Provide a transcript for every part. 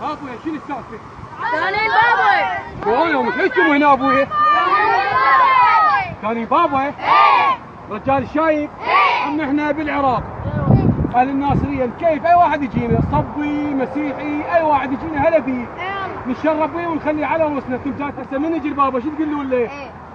ابويا شنو السالفه؟ ثاني بابا شلون مش انتم هنا ابويا؟ ثاني بابا؟ ايه رجال شايب؟ عم احنا بالعراق اهل الناصريه كيف اي واحد يجينا صبي مسيحي اي واحد يجينا هلا فيه نتشرف فيه ونخليه على رؤوسنا. انتم جات هسه من يجي البابا شو تقولوا له؟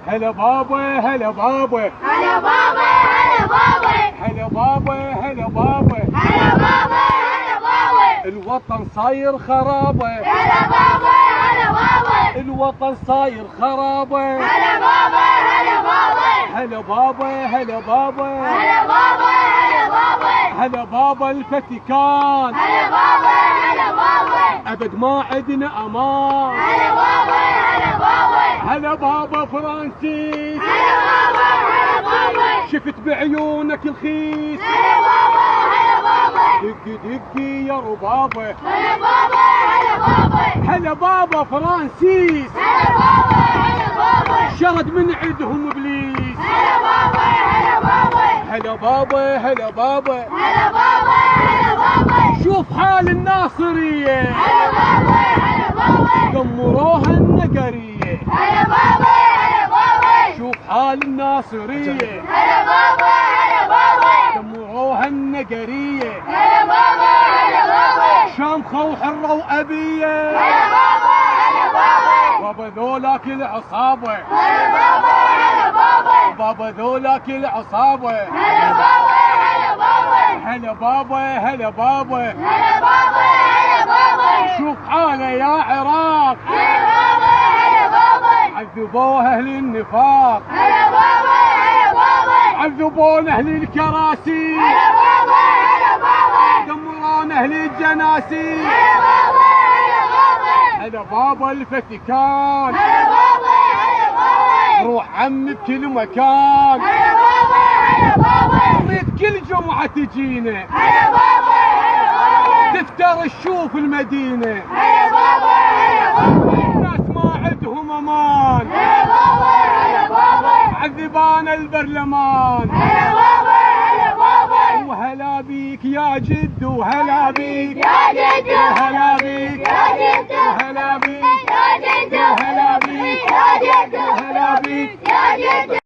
هلا بابا هلا بابا هلا بابا هلا بابا هلا بابا هلا بابا هلا بابا هلا بابا الوطن صاير خرابه هلا بابا هلا بابا الوطن صاير خرابه هلا بابا هلا بابا هلا بابا هلا بابا هلا بابا هلا بابا هلا بابا الفاتيكان هلا بابا هلا بابا ابد ما عندنا امان هلا بابا هلا بابا هلا بابا فرانسيس هلا بابا هلا بابا شفت بعيونك الخيس هلا بابا هلا بابا دقي دقي يا ربابه هلا بابا هلا بابا هلا بابا فرانسيس هلا بابا هلا بابا شرد من عندهم ابليس هلا بابا هلا بابا هلا بابا هلا بابا هلا بابا هلا بابا شوف حال الناصريه هلا بابا هلا بابا دمروها النقريه هلا بابا هلا بابا شوف حال الناصريه هلا بابا هلا بابا دمروها النقريه هلا بابا هلا بابا شامخه وحره وابيه هلا بابا هلا بابا بابا ذولاك العصابه هلا بابا هلا بابا بابا ذولاك العصابه هلا بابا هلا بابا هلا بابا هلا بابا هلا بابا هلا بابا شوف حاله يا عراق هلا بابا هلا بابا عذبوها اهل النفاق هلا بابا هلا بابا عذبونا اهل الكراسي هلا بابا هلا بابا دمرون اهل الجناسي هلا بابا هلا بابا هلا بابا الفاتيكان هلا بابا هلا بابا روح عمي بكل مكان هلا بابا هلا بابا ريت كل جمعة تجينا هلا بابا هلا بابا تفتر تشوف المدينة هلا بابا هلا بابا الناس ما عندهم امان هلا بابا هلا بابا عذبان البرلمان هلا بابا هلا بابا وهلا بيك يا جد وهلا بيك يا جدو وهلا بيك يا جدو وهلا بيك يا جدو وهلا بيك يا جدو وهلا بيك يا جدو